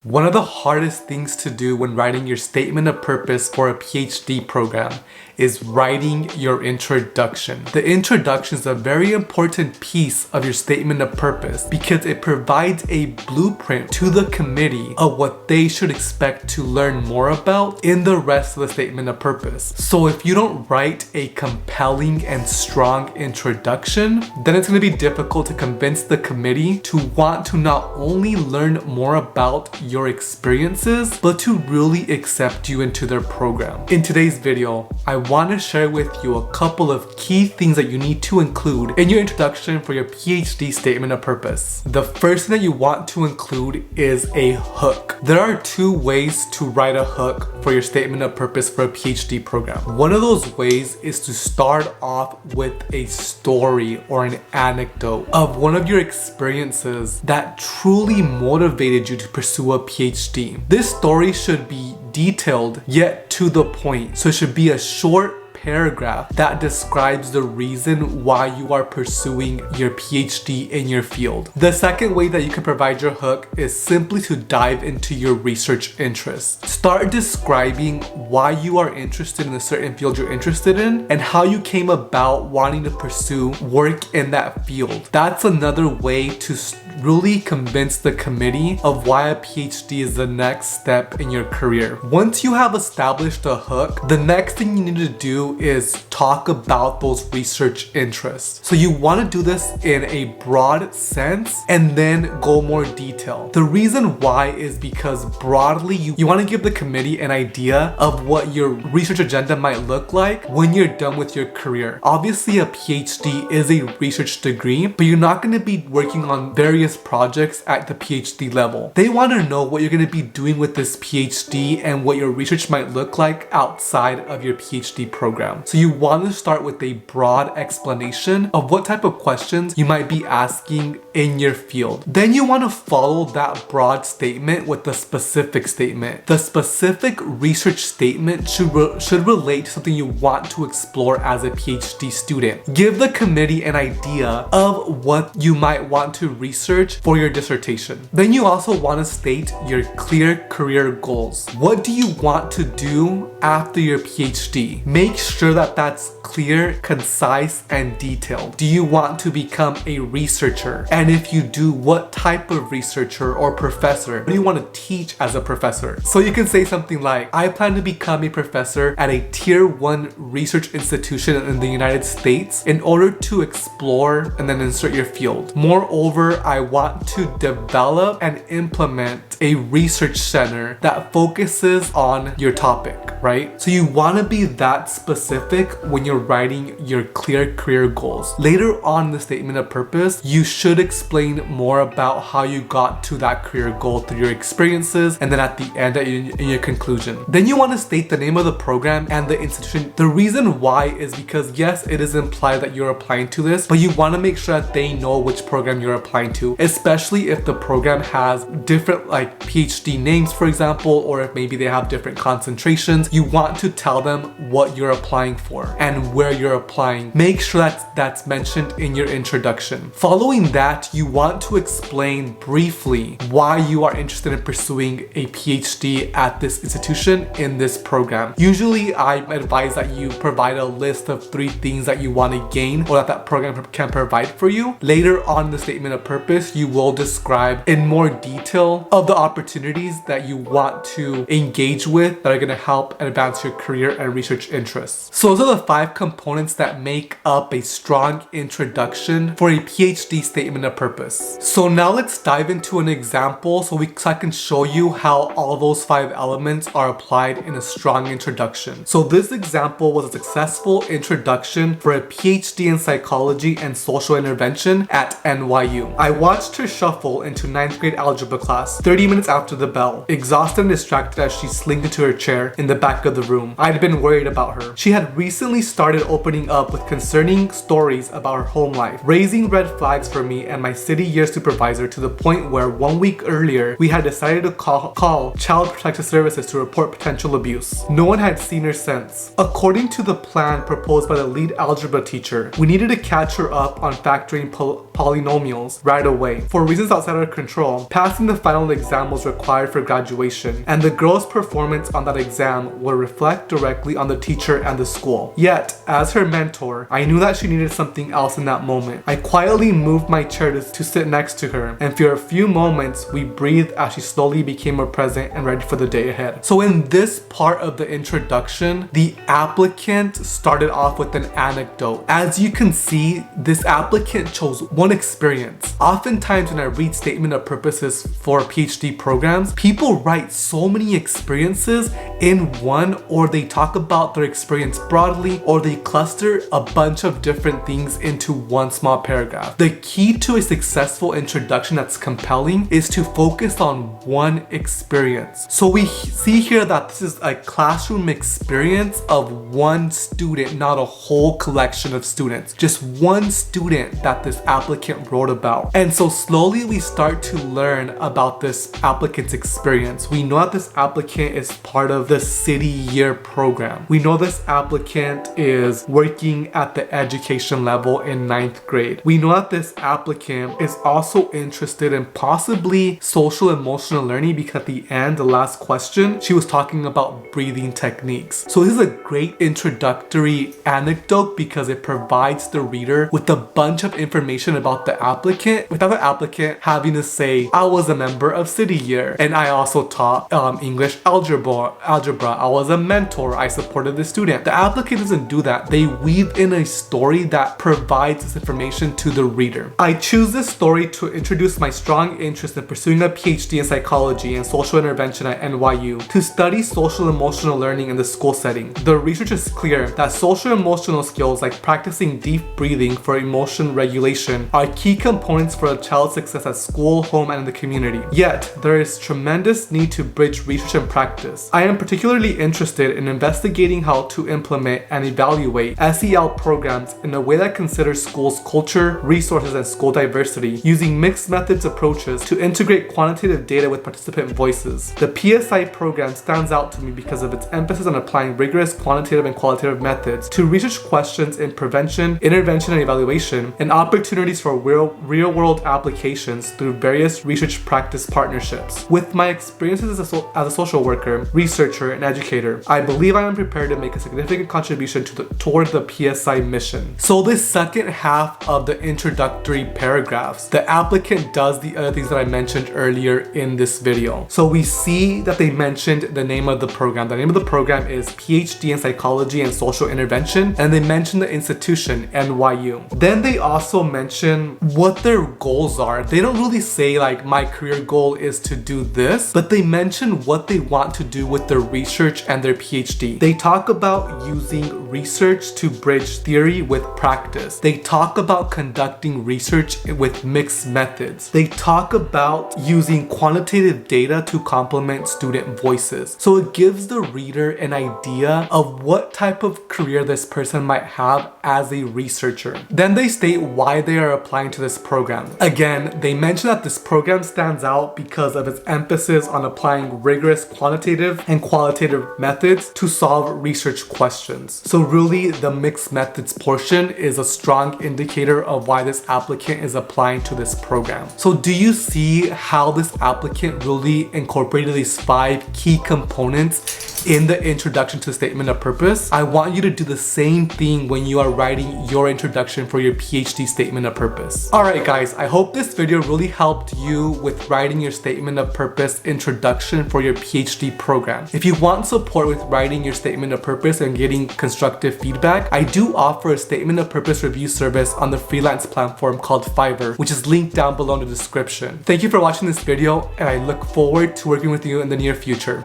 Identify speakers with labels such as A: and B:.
A: One of the hardest things to do when writing your statement of purpose for a PhD program is writing your introduction. The introduction is a very important piece of your statement of purpose because it provides a blueprint to the committee of what they should expect to learn more about in the rest of the statement of purpose. So if you don't write a compelling and strong introduction, then it's going to be difficult to convince the committee to want to not only learn more about your experiences, but to really accept you into their program. In today's video, I want to share with you a couple of key things that you need to include in your introduction for your PhD statement of purpose. The first thing that you want to include is a hook. There are two ways to write a hook for your statement of purpose for a PhD program. One of those ways is to start off with a story or an anecdote of one of your experiences that truly motivated you to pursue a PhD. This story should be detailed yet to the point. So it should be a short paragraph that describes the reason why you are pursuing your PhD in your field. The second way that you can provide your hook is simply to dive into your research interests. Start describing why you are interested in a certain field you're interested in and how you came about wanting to pursue work in that field. That's another way to really convince the committee of why a PhD is the next step in your career. Once you have established a hook, the next thing you need to do is talk about those research interests. So you want to do this in a broad sense and then go more detail. The reason why is because broadly you want to give the committee an idea of what your research agenda might look like when you're done with your career. Obviously a PhD is a research degree, but you're not going to be working on various projects at the PhD level. They want to know what you're going to be doing with this PhD and what your research might look like outside of your PhD program. So you want to start with a broad explanation of what type of questions you might be asking in your field. Then you want to follow that broad statement with the specific statement. The specific research statement should relate to something you want to explore as a PhD student. Give the committee an idea of what you might want to research for your dissertation. Then you also want to state your clear career goals. What do you want to do after your PhD? Make sure that that's clear, concise, and detailed. Do you want to become a researcher? And if you do, what type of researcher or professor? What do you want to teach as a professor? So you can say something like, I plan to become a professor at a tier 1 research institution in the United States in order to explore and then insert your field. Moreover, I want to develop and implement a research center that focuses on your topic, right? So you want to be that specific when you're writing your clear career goals. Later on in the statement of purpose, you should explain more about how you got to that career goal through your experiences and then at the end in your conclusion. Then you want to state the name of the program and the institution. The reason why is because yes, it is implied that you're applying to this, but you want to make sure that they know which program you're applying to, especially if the program has different like PhD names, for example, or if maybe they have different concentrations. You want to tell them what you're applying for and where you're applying. Make sure that's mentioned in your introduction. Following that, you want to explain briefly why you are interested in pursuing a PhD at this institution in this program. Usually I advise that you provide a list of 3 things that you want to gain or that program can provide for you. Later on in the statement of purpose, you will describe in more detail of the opportunities that you want to engage with that are going to help advance your career and research interests. So those are the 5 components that make up a strong introduction for a PhD statement of purpose. So now let's dive into an example so I can show you how all those 5 elements are applied in a strong introduction. So this example was a successful introduction for a PhD in psychology and social intervention at NYU. I watched her shuffle into 9th grade algebra class 30 minutes after the bell, exhausted and distracted as she slinked into her chair in the back of the room. I'd been worried about her. She had recently started opening up with concerning stories about her home life, raising red flags for me and my city year supervisor to the point where 1 week earlier we had decided to call Child Protective Services to report potential abuse. No one had seen her since. According to the plan proposed by the lead algebra teacher, we needed to catch her up on factoring polynomials right away. For reasons outside our control, passing the final exam was required for graduation, and the girl's performance on that exam will reflect directly on the teacher and the school. Yet, as her mentor, I knew that she needed something else in that moment. I quietly moved my chair to sit next to her, and for a few moments, we breathed as she slowly became more present and ready for the day ahead. So in this part of the introduction, the applicant started off with an anecdote. As you can see, this applicant chose one experience. Oftentimes when I read statement of purposes for PhD programs, people write so many experiences in one, or they talk about their experience broadly, or they cluster a bunch of different things into one small paragraph. The key to a successful introduction that's compelling is to focus on one experience. So we see here that this is a classroom experience of one student, not a whole collection of students. Just one student that this applicant wrote about. And so slowly we start to learn about this applicant's experience. We know that this applicant is part of the city year program. We know this applicant is working at the education level in 9th grade. We know that this applicant is also interested in possibly social emotional learning, because at the end, the last question, she was talking about breathing techniques. So this is a great introductory anecdote because it provides the reader with a bunch of information about the applicant without the applicant having to say, I was a member of city year and I also taught English algebra. I was a mentor. I supported the student. The applicant doesn't do that. They weave in a story that provides this information to the reader. I choose this story to introduce my strong interest in pursuing a PhD in psychology and social intervention at NYU to study social emotional learning in the school setting. The research is clear that social emotional skills like practicing deep breathing for emotion regulation are key components for a child's success at school, home, and in the community. Yet, there is tremendous need to bridge research and practice. I am particularly interested in investigating how to implement and evaluate SEL programs in a way that considers schools' culture, resources, and school diversity, using mixed methods approaches to integrate quantitative data with participant voices. The PSI program stands out to me because of its emphasis on applying rigorous quantitative and qualitative methods to research questions in prevention, intervention, and evaluation, and opportunities for real-world applications through various research practice partnerships. With my experiences as a social worker, researcher, and educator, I believe I am prepared to make a significant contribution toward the PSI mission. So this second half of the introductory paragraphs, the applicant does the other things that I mentioned earlier in this video. So we see that they mentioned the name of the program. The name of the program is PhD in Psychology and Social Intervention, and they mention the institution, NYU. Then they also mention what their goals are. They don't really say like, my career goal is to do this, but they mention what they want to do with their research and their PhD. They talk about using research to bridge theory with practice. They talk about conducting research with mixed methods. They talk about using quantitative data to complement student voices. So it gives the reader an idea of what type of career this person might have as a researcher. Then they state why they are applying to this program. Again, they mention that this program stands out because of its emphasis on applying rigorous quantitative and qualitative methods to solve research questions. So really, the mixed methods portion is a strong indicator of why this applicant is applying to this program. So do you see how this applicant really incorporated these 5 key components in the introduction to the statement of purpose? I want you to do the same thing when you are writing your introduction for your PhD statement of purpose. Alright guys, I hope this video really helped you with writing your statement of purpose introduction for your PhD program. If you want support with writing your statement of purpose and getting constructive feedback, I do offer a statement of purpose review service on the freelance platform called Fiverr, which is linked down below in the description. Thank you for watching this video, and I look forward to working with you in the near future.